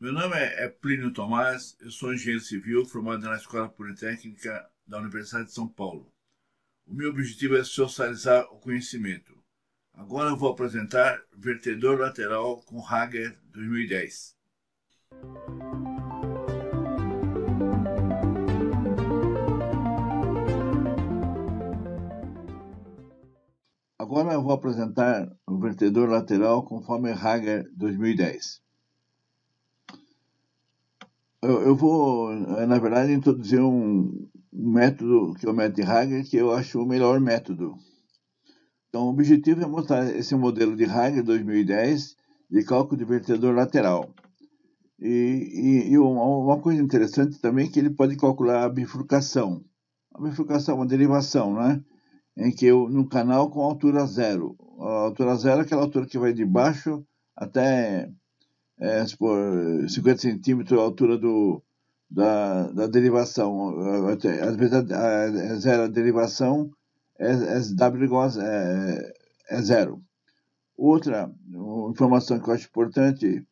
Meu nome é Plínio Tomás, eu sou engenheiro civil formado na Escola Politécnica da Universidade de São Paulo. O meu objetivo é socializar o conhecimento. Agora eu vou apresentar vertedor lateral com Hager 2010. Agora eu vou apresentar o vertedor lateral conforme Hager 2010. Eu vou, na verdade, introduzir um método que é o método de Hager, que eu acho o melhor método. Então, o objetivo é mostrar esse modelo de Hager 2010 de cálculo de vertedor lateral. E uma coisa interessante também é que ele pode calcular a bifurcação. A bifurcação é uma derivação, né? Em que no canal com altura zero. A altura zero é aquela altura que vai de baixo até 50 centímetros a altura da derivação. Às vezes a derivação é W igual a zero. Outra informação que eu acho importante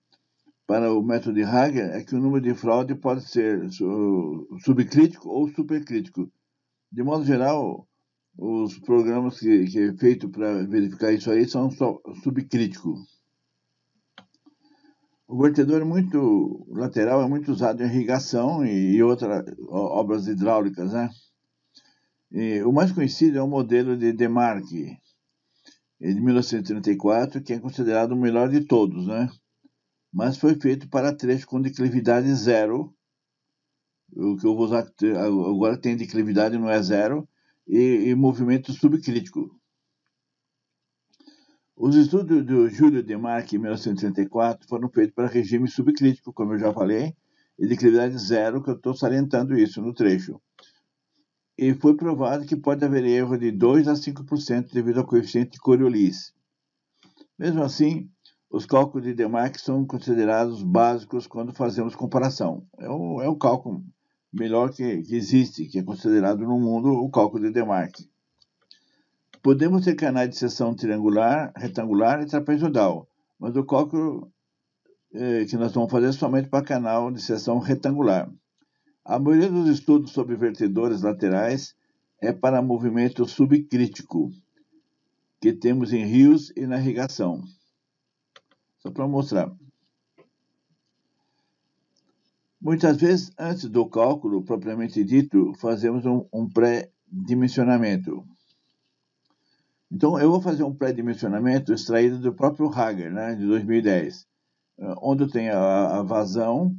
para o método de Hager é que o número de fraude pode ser subcrítico ou supercrítico. De modo geral, os programas que é feito para verificar isso aí são só subcríticos. O vertedor lateral é muito usado em irrigação e outras obras hidráulicas, né? E o mais conhecido é o modelo de Demarque, de 1934, que é considerado o melhor de todos, né? Mas foi feito para trecho com declividade zero. O que eu vou usar agora tem declividade, não é zero, e movimento subcrítico. Os estudos do Júlio Demarque, em 1934, foram feitos para regime subcrítico, como eu já falei, e declividade zero, que eu estou salientando isso no trecho. E foi provado que pode haver erro de 2 a 5% devido ao coeficiente de Coriolis. Mesmo assim, os cálculos de Demarque são considerados básicos quando fazemos comparação. É o cálculo melhor que existe, que é considerado no mundo o cálculo de Demarque. Podemos ter canais de seção triangular, retangular e trapezoidal, mas o cálculo que nós vamos fazer é somente para canal de seção retangular. A maioria dos estudos sobre vertedores laterais é para movimento subcrítico, que temos em rios e na irrigação. Só para mostrar. Muitas vezes, antes do cálculo propriamente dito, fazemos um pré-dimensionamento. Então, eu vou fazer um pré-dimensionamento extraído do próprio Hager, né, de 2010, onde eu tenho a vazão,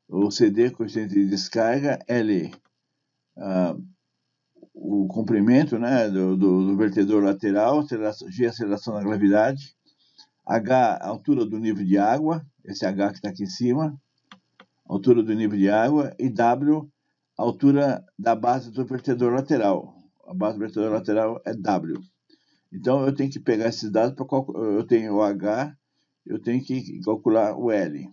o CD, coeficiente de descarga, L, o comprimento, né, do vertedor lateral, G, aceleração da gravidade, H, altura do nível de água, esse H que está aqui em cima, altura do nível de água, e W, altura da base do vertedor lateral. A base do vertedor lateral é W. Então, eu tenho que pegar esses dados para calcular. Eu tenho o H, eu tenho que calcular o L.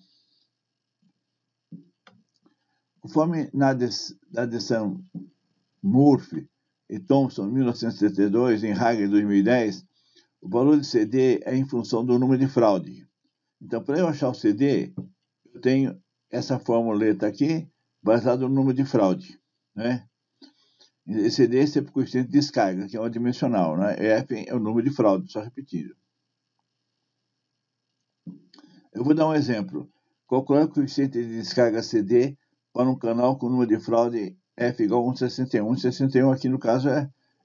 Conforme na decisão Murphy e Thomson, em 1972, em Hager, 2010, o valor de CD é em função do número de fraude. Então, para eu achar o CD, eu tenho essa formuleta aqui, baseada no número de fraude, né? Esse CD é sempre o coeficiente de descarga, que é uma dimensional, né? F é o número de fraude, só repetindo. Eu vou dar um exemplo. Calcular o coeficiente de descarga CD para um canal com número de fraude F igual a 1,61. 1,61 aqui no caso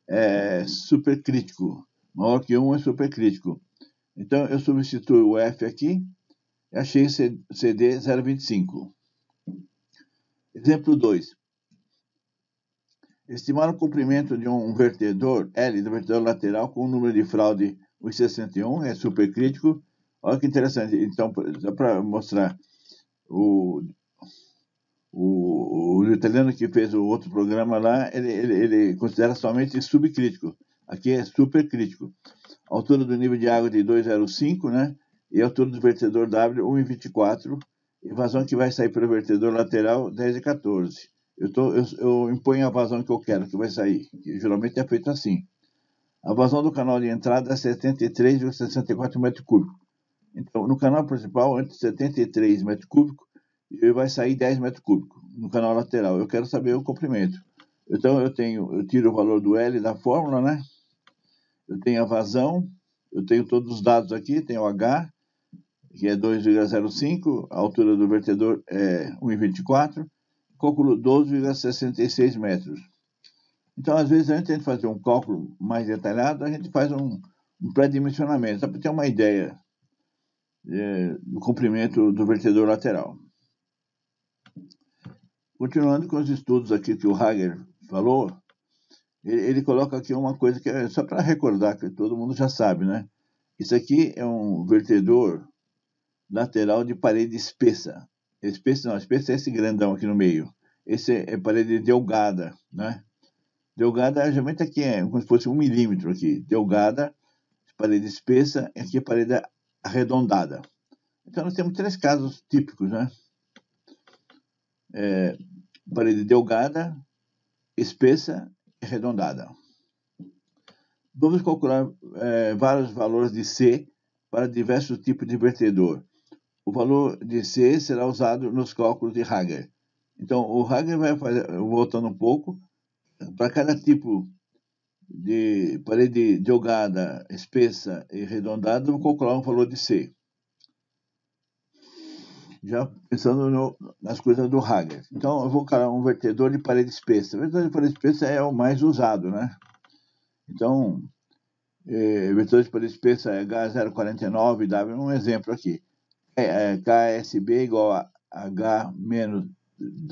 é supercrítico. Maior que 1 é supercrítico. Então eu substituo o F aqui e achei CD 0,25. Exemplo 2. Estimar o comprimento de um vertedor L do vertedor lateral com o número de fraude 1,61, é supercrítico. Olha que interessante. Então, só para mostrar, o italiano que fez o outro programa lá, ele considera somente subcrítico. Aqui é supercrítico. Altura do nível de água de 2,05, né? E altura do vertedor W 1,24. E vazão que vai sair pelo vertedor lateral 10,14. Eu imponho a vazão que eu quero que vai sair, que geralmente é feito assim. A vazão do canal de entrada é 73,64 metros cúbicos. Então, no canal principal, entre 73 metros cúbicos e vai sair 10 metros cúbicos no canal lateral. Eu quero saber o comprimento. Então, eu tiro o valor do L da fórmula, né? Eu tenho a vazão, eu tenho todos os dados aqui, tenho o H, que é 2,05, a altura do vertedor é 1,24, cálculo 12,66 metros. Então, às vezes, antes de fazer um cálculo mais detalhado, a gente faz um pré-dimensionamento, só para ter uma ideia do comprimento do vertedor lateral. Continuando com os estudos aqui que o Hager falou, ele coloca aqui uma coisa que é só para recordar, que todo mundo já sabe, né? Isso aqui é um vertedor lateral de parede espessa. Espessa é esse grandão aqui no meio. Esse é parede delgada, né? Delgada, geralmente aqui é como se fosse 1 milímetro aqui. Delgada, parede espessa, e aqui é parede arredondada. Então, nós temos 3 casos típicos, né? Parede delgada, espessa e arredondada. Vamos calcular vários valores de C para diversos tipos de vertedor. O valor de C será usado nos cálculos de Hager. Então, o Hager vai fazer, voltando um pouco, para cada tipo de parede delgada, espessa e arredondada, eu vou calcular um valor de C. Já pensando nas coisas do Hager. Então, eu vou calcular um vertedor de parede espessa. O vertedor de parede espessa é o mais usado, né? Então, vertedor de parede espessa é H049, W, um exemplo aqui. KSB igual a H menos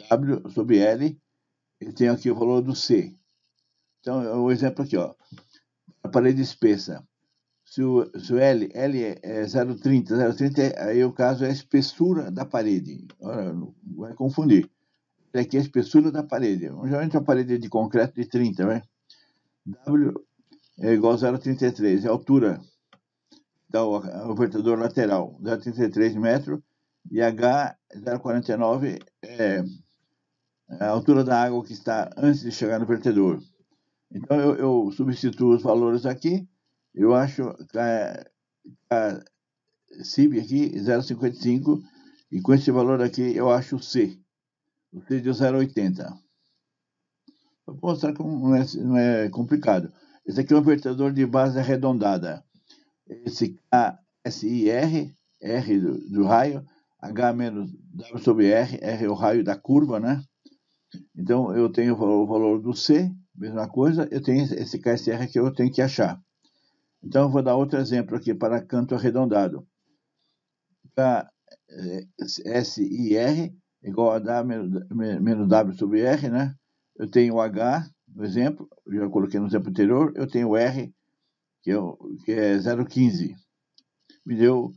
W sobre L, ele tem aqui o valor do C. Então, o exemplo aqui, ó, a parede espessa. Se o L é 0,30, 0,30 aí o caso é a espessura da parede. Olha, não vai confundir. Aqui é a espessura da parede. Geralmente a parede de concreto de 30, né? W é igual a 0,33, é a altura do vertedor lateral, 0,33 metros, e H 0,49 é a altura da água que está antes de chegar no vertedor. Então, eu substituo os valores aqui, eu acho a CIB aqui 0,55, e com esse valor aqui eu acho o C de 0,80. Vou mostrar que não é complicado. Esse aqui é um vertedor de base arredondada. Esse KSIR, R do raio, H menos W sobre R, R é o raio da curva, né? Então, eu tenho o valor do C, mesma coisa, eu tenho esse KSR que eu tenho que achar. Então, eu vou dar outro exemplo aqui para canto arredondado. KSIR igual a W menos W sobre R, né? Eu tenho o H, no exemplo, eu já coloquei no exemplo anterior, eu tenho o R, que é 0,15. Me deu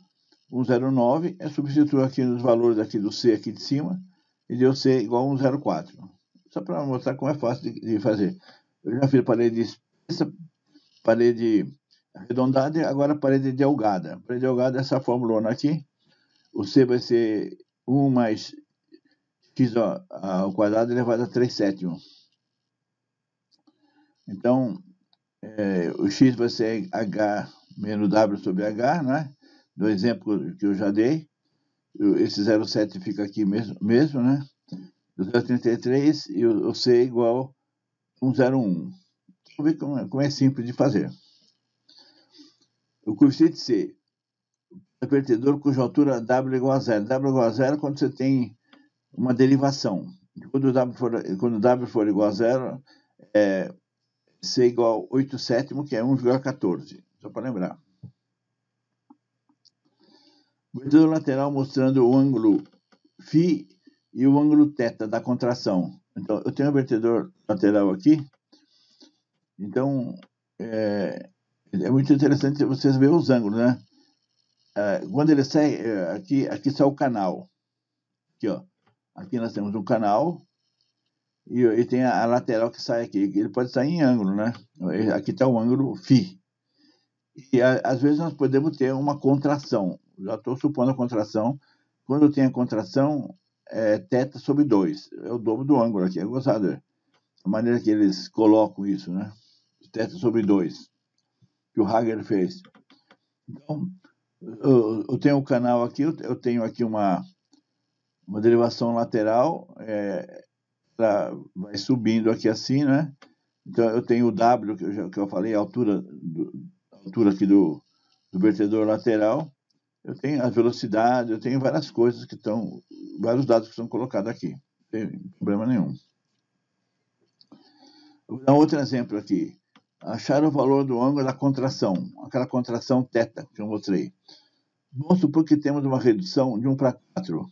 1,09, eu substituo aqui nos valores aqui do C aqui de cima, e deu C igual a 1,04. Só para mostrar como é fácil de fazer. Eu já fiz parede espessa, parede arredondada e agora parede delgada. Parede delgada é essa fórmula aqui. O C vai ser 1 mais x ao quadrado elevado a 3 sétimos. Então, o x vai ser H menos W sobre H, né? Do exemplo que eu já dei. Esse 0,7 fica aqui mesmo, né? Do 0,33 e o C igual a 1,01. Vamos ver como é simples de fazer. O coeficiente C é vertedor cuja altura W é igual a zero. W igual a zero quando você tem uma derivação. Quando W for igual a zero, C igual a 8 sétimos, que é 1,14. Só para lembrar. Vertedor lateral mostrando o ângulo φ e o ângulo θ da contração. Então, eu tenho um vertedor lateral aqui. Então, é muito interessante vocês verem os ângulos, né? Quando ele sai, aqui sai o canal. Aqui, ó. Aqui nós temos um canal e tem a lateral que sai aqui. Ele pode sair em ângulo, né? Aqui está o ângulo φ. E às vezes nós podemos ter uma contração. Já estou supondo a contração. Quando tem a contração, é θ sobre 2. É o dobro do ângulo aqui. É gozado. A maneira que eles colocam isso, né? θ sobre 2. Que o Hager fez. Então, eu tenho um canal aqui. Eu tenho aqui uma uma derivação lateral, ela vai subindo aqui assim, né? Então eu tenho o W, que eu falei, a altura aqui do vertedor lateral. Eu tenho a velocidade, eu tenho várias coisas que estão, vários dados que são colocados aqui. Não tem problema nenhum. Eu vou dar outro exemplo aqui. Achar o valor do ângulo da contração, aquela contração θ que eu mostrei. Vamos supor que temos uma redução de 1/4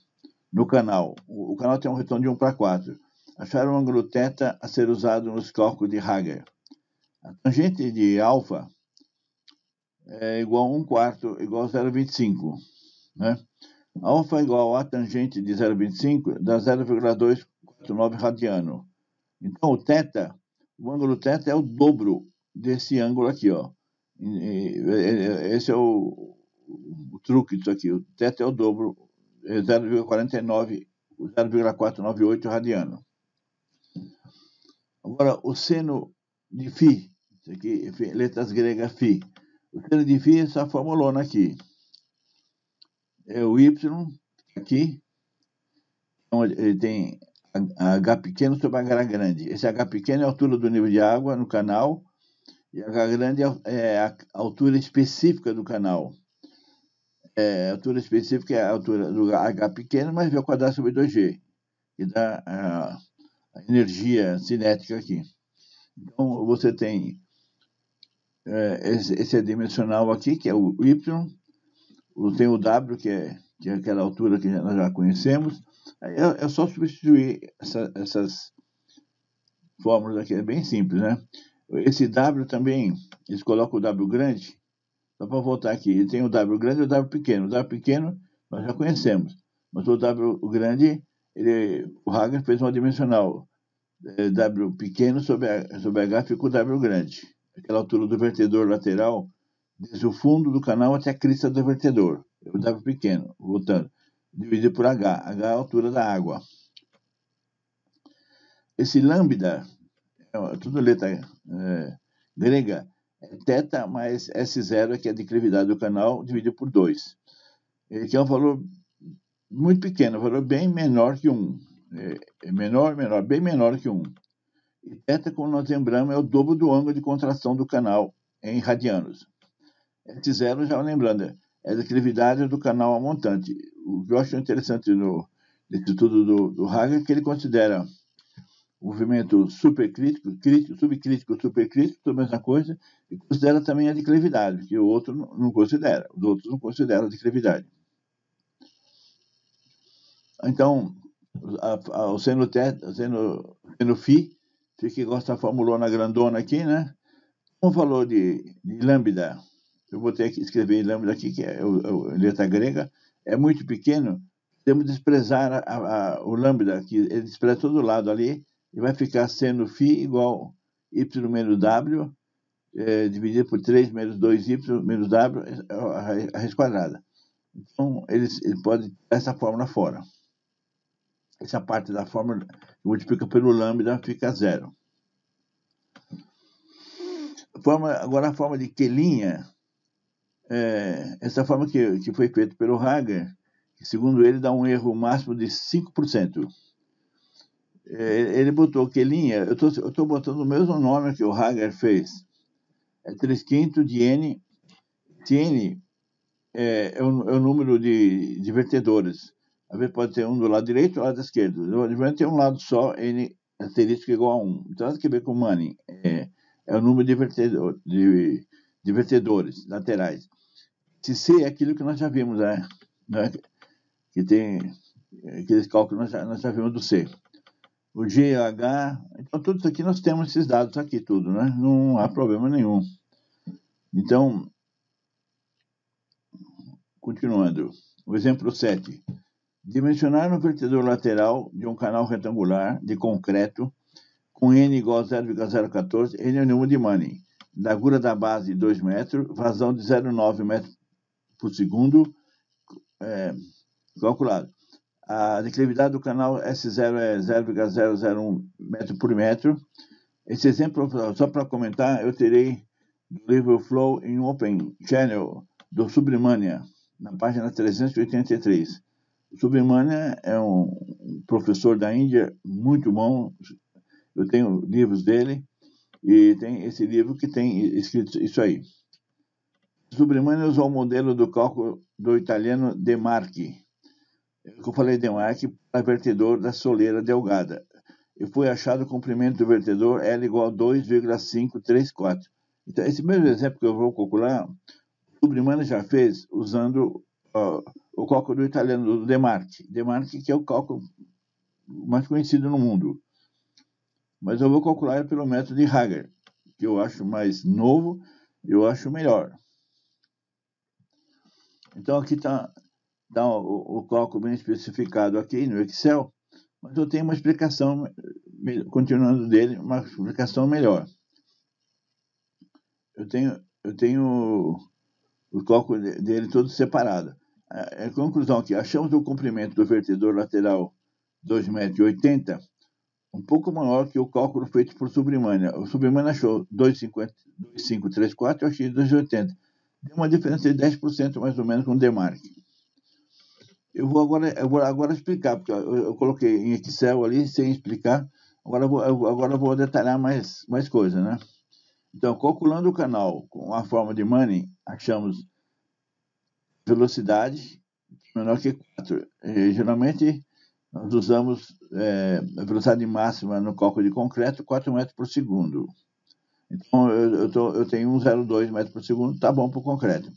no canal. O canal tem um retorno de 1/4. Achar o ângulo θ a ser usado nos cálculos de Hager. A tangente de alfa é igual a 1/4, igual a 0,25. Né? Alfa igual a tangente de 0,25 dá 0,249 radiano. Então, o ângulo θ é o dobro desse ângulo aqui, ó. Esse é o truque disso aqui. O θ é o dobro, 0,498 radiano. Agora, o seno de φ, isso aqui, letras gregas φ. O seno de φ é essa formulona aqui. É o y aqui. Então, ele tem H pequeno sobre H grande. Esse H pequeno é a altura do nível de água no canal, e H grande é a altura específica do canal. A altura específica é a altura do H pequeno, mais V ao quadrado sobre 2G, que dá a energia cinética aqui. Então, você tem esse dimensional aqui, que é o Y, tem o W, que é aquela altura que nós já conhecemos. É só substituir essas fórmulas aqui, é bem simples, né? Esse W também, eles colocam o W grande, só para voltar aqui, ele tem o W grande e o W pequeno. O W pequeno nós já conhecemos, mas o W grande, o Hager fez uma dimensional. W pequeno sobre H fica o W grande. Aquela altura do vertedor lateral, desde o fundo do canal até a crista do vertedor. O W pequeno, voltando. Dividido por H. H é a altura da água. Esse lambda, tudo letra grega, é θ mais S0, que é a declividade do canal, dividido por 2. Ele tem um valor muito pequeno, um valor bem menor que 1. Bem menor que 1. E θ, como nós lembramos, é o dobro do ângulo de contração do canal em radianos. S0, já lembrando, é a declividade do canal a montante. O que eu acho interessante nesse estudo do Hager é que ele considera o movimento supercrítico, subcrítico, supercrítico, tudo a mesma coisa, e considera também a declividade, que o outro não considera. Os outros não consideram a declividade. Então, o seno φ fica igual essa formulona grandona aqui, né? Um valor de lambda, eu vou ter que escrever lambda aqui, que é letra grega, é muito pequeno, temos de desprezar o lambda, que ele despreza todo lado ali, e vai ficar seno φ igual y menos w, dividido por 3 menos 2y menos w, a raiz quadrada. Então, ele pode tirar essa fórmula fora. Essa parte da fórmula multiplica pelo lambda, fica 0. Agora a forma de quelinha, essa forma que foi feita pelo Hager, que segundo ele dá um erro máximo de 5%. Ele botou quelinha, eu estou botando o mesmo nome que o Hager fez. É 3/5 de N. Se N é o número de vertedores. Às vezes pode ter um do lado direito e do lado esquerdo. Devia ter um lado só, N asterisco igual a 1. Então, nada que ver com Manning. É o número de vertedores laterais. Se C é aquilo que nós já vimos, né? Que tem aqueles cálculos que nós já vimos do C. O G, H... Então, tudo isso aqui nós temos esses dados aqui, tudo, né? Não há problema nenhum. Então, continuando. O exemplo 7. Dimensionar no vertedor lateral de um canal retangular de concreto com N igual a 0,014, N é o número de Manning. Largura da base 2 metros, vazão de 0,9 metros por segundo, calculado. A declividade do canal S0 é 0,001 metro por metro. Esse exemplo, só para comentar, eu terei do livro Flow in Open Channel do Subramania, na página 383. O Subramanian é um professor da Índia muito bom. Eu tenho livros dele e tem esse livro que tem escrito isso aí. O Subramanian usou o modelo do cálculo do italiano De Marchi. Eu falei De Marchi para vertedor da soleira delgada. E foi achado o comprimento do vertedor L igual a 2,534. Então, esse mesmo exemplo que eu vou calcular, o Subramanian já fez usando o cálculo do italiano, do De Marchi. De Marchi, que é o cálculo mais conhecido no mundo. Mas eu vou calcular pelo método de Hager, que eu acho mais novo, eu acho melhor. Então, aqui está o cálculo bem especificado aqui no Excel, mas eu tenho uma explicação, continuando dele, uma explicação melhor. Eu tenho o cálculo dele todo separado. A conclusão aqui, achamos o comprimento do vertedor lateral 2,80 m, um pouco maior que o cálculo feito por Subramanian. O Subramanian achou 2,534, eu achei 2,80. Deu uma diferença de 10% mais ou menos com o De Marchi. Eu vou agora explicar, porque eu coloquei em Excel ali sem explicar. Agora eu vou detalhar mais coisas, né? Então, calculando o canal com a forma de Manning, achamos velocidade menor que 4. Geralmente, nós usamos a velocidade máxima no cálculo de concreto, 4 metros por segundo. Então, eu tenho 1,02 metros por segundo, tá bom para o concreto.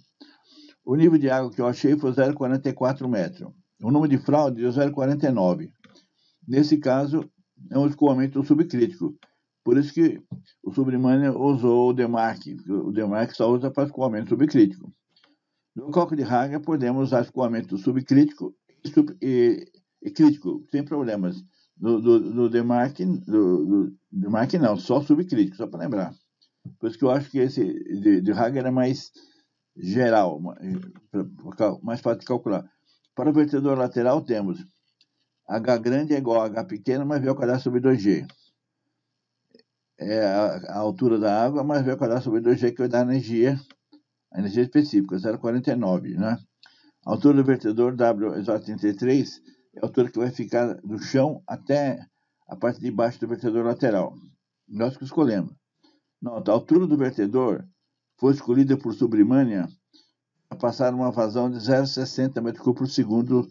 O nível de água que eu achei foi 0,44 metros. O número de fraude deu 0,49. Nesse caso, é um escoamento subcrítico. Por isso que o Subramanian usou o De Marchi. O De Marchi só usa para escoamento subcrítico. No cálculo de Hager, podemos usar escoamento subcrítico e crítico, sem problemas. Do De Marchi não, só subcrítico, só para lembrar. Por isso que eu acho que esse de Hager é mais geral, mais fácil de calcular. Para o vertedor lateral, temos H grande é igual a H pequeno mais V ao quadrado sobre 2G. É a altura da água mais V ao quadrado sobre 2G, que vai dar a energia específica, 0,49, né? A altura do vertedor, W igual a 33, é a altura que vai ficar do chão até a parte de baixo do vertedor lateral. Nós que escolhemos. Nota, a altura do vertedor foi escolhida por Subramanian para passar uma vazão de 0,60 metros cúbicos por segundo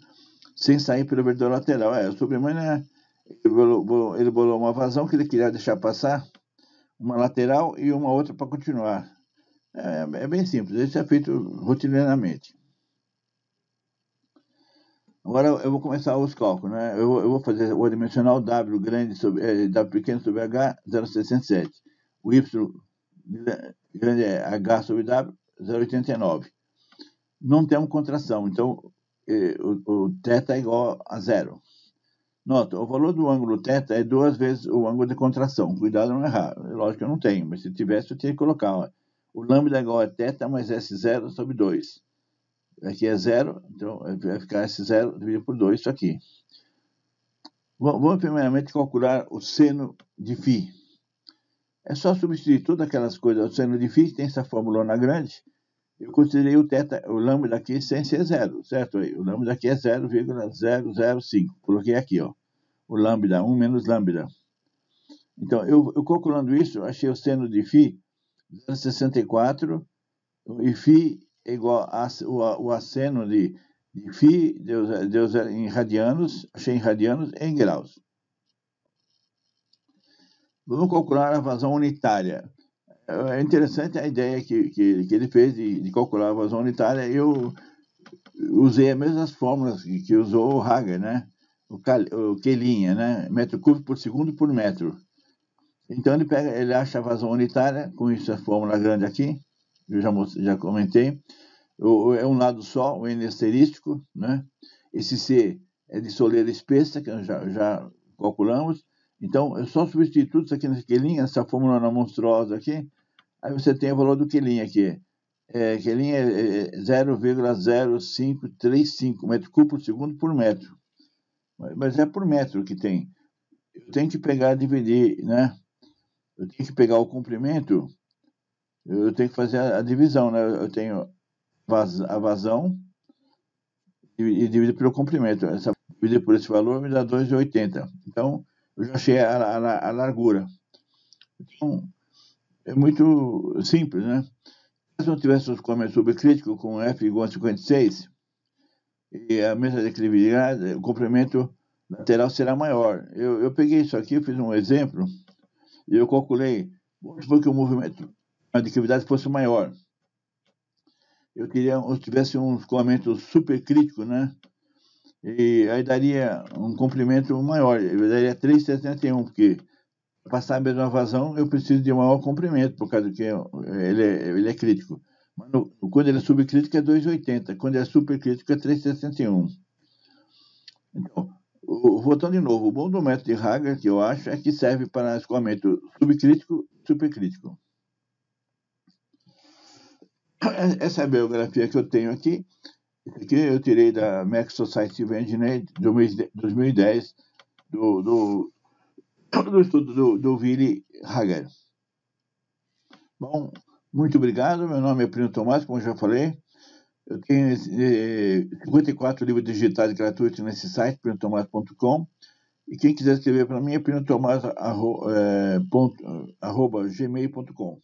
sem sair pelo vertedor lateral. O Subramanian ele bolou uma vazão que ele queria deixar passar, uma lateral e uma outra para continuar. É bem simples, isso é feito rotineiramente. Agora eu vou começar os cálculos, né? Eu vou fazer o dimensional W grande sobre W pequeno sobre H 0,67. O Y grande é H sobre W 0,89. Não temos contração, então o θ é igual a 0. Nota, o valor do ângulo θ é 2 vezes o ângulo de contração. Cuidado não errar. Lógico que eu não tenho, mas se tivesse eu teria que colocar. Ó. O lambda é igual a θ mais S0 sobre 2. Aqui é 0, então vai ficar S0 dividido por 2, isso aqui. Vamos primeiramente calcular o seno de φ. É só substituir todas aquelas coisas. O seno de φ tem essa fórmula na grande. Eu considerei o lambda aqui sem ser 0, certo? O lambda aqui é 0,005. Coloquei aqui, ó. O lambda, 1 menos lambda. Então, eu calculando isso, achei o seno de φ 0,64 e φ é igual o asseno de φ deu em radianos, achei em radianos e em graus. Vamos calcular a vazão unitária. É interessante a ideia que ele fez de calcular a vazão unitária. Eu usei as mesmas fórmulas que usou o Hager, né? O Quelinha, né? Metro cúbico por segundo por metro. Então ele acha a vazão unitária, com isso a fórmula grande aqui, eu já comentei. É um lado só, o N asterístico, né? Esse C é de soleira espessa, que nós já calculamos. Então, eu só substituir tudo isso aqui nessa Quelinha, essa fórmula não monstruosa aqui. Aí você tem o valor do Quelinha aqui. Quelinha é 0,0535 metro cúbico por segundo por metro. Mas é por metro que tem. Eu tenho que pegar e dividir, né? Eu tenho que pegar o comprimento, eu tenho que fazer a divisão, né? Eu tenho a vazão e dividido pelo comprimento. Dividido por esse valor me dá 2,80. Então, eu já achei a largura. Então, é muito simples, né? Se não tivesse os comentários subcríticos com f igual a 56, e a mesma declividade, o comprimento lateral será maior. Eu peguei isso aqui, eu fiz um exemplo, e eu calculei, vamos supor que o movimento, a declividade fosse maior. Eu tivesse um escoamento supercrítico, né? E aí daria um comprimento maior, eu daria 3,71, porque para passar a mesma vazão eu preciso de um maior comprimento, por causa que ele é crítico. Mas quando ele é subcrítico é 2,80, quando ele é supercrítico é 3,61. Então, voltando de novo, o bom do método de Hager, que eu acho, é que serve para escoamento subcrítico e supercrítico. Essa é a biografia que eu tenho aqui. Esse aqui eu tirei da Max Society of Engineering 2010, do estudo do Willy Hager. Bom, muito obrigado. Meu nome é Plínio Tomás, como eu já falei. Eu tenho 54 livros digitais gratuitos nesse site, plinotomás.com. E quem quiser escrever para mim é plinotomás@gmail.com.